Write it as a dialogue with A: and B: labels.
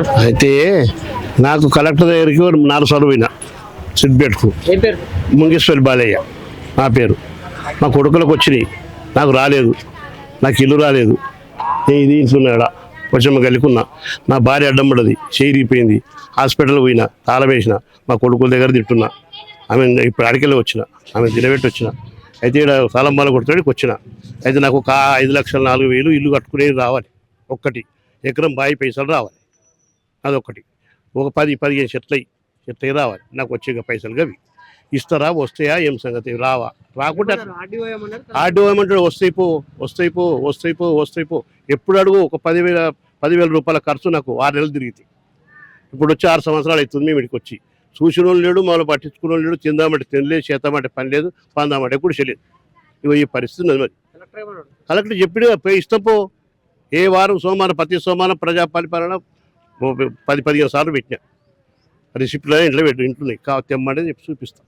A: అయితే నాకు కలెక్టర్ దగ్గరికి 4 సార్లు పోయినా సిద్దిపేటకు. ముంగేశ్వరి బాలయ్య నా పేరు. మా కొడుకులకు వచ్చినాయి, నాకు రాలేదు. నాకు ఇల్లు రాలేదు. నేను ఇది ఇంట్లోన్నాడా వచ్చమ్మ గెలుకున్నా. నా భార్య అడ్డం పడ్డది, చేయిరిగిపోయింది. హాస్పిటల్ పోయినా, తాళం వేసిన. మా కొడుకుల దగ్గర తింటున్నా. ఆమె ఇప్పుడు అడికెళ్ళి వచ్చిన, ఆమె తినబెట్టి వచ్చిన. అయితే ఇక్కడ తాళంబాల కొడుతున్నాడికి వచ్చిన. అయితే నాకు ఒక 5,04,000 ఇల్లు కట్టుకునేది రావాలి. ఒక్కటి ఎకరం బాయి పైసలు రావాలి. అదొకటి. ఒక 10-15 చెట్లయి రావాలి. నాకు వచ్చే పైసలు అవి ఇస్తారా? వస్తాయా? ఏం సంగతి? రావా? రాకుంటే ఆర్డీఓ ఏమంటాడు, వస్తాయి పో. ఎప్పుడు అడుగు ఒక 10,000 రూపాయల ఖర్చు నాకు 6 నెలలు తిరిగితే. ఇప్పుడు వచ్చి 6 సంవత్సరాలు అవుతుంది మేము ఇక్కడికి వచ్చి. చూసిన వాళ్ళు లేడు, మమ్మల్ని పట్టించుకున్న వాళ్ళు లేడు. తిందామంటే తినలేదు, చేద్దామంటే పని లేదు, పందామంటే ఎప్పుడు చేయలేదు. ఇగో ఈ పరిస్థితి ఉన్నది. మరి కలెక్టర్ చెప్పిన ఇష్టం పో. ఏ వారం సోమవారం, ప్రతి సోమవారం ప్రజాపాలన 10-15 సార్లు పెట్టినా. రిసిప్ట్లో ఇంట్లో ఇంట్లో తెమ్మని చెప్పి చూపిస్తాను.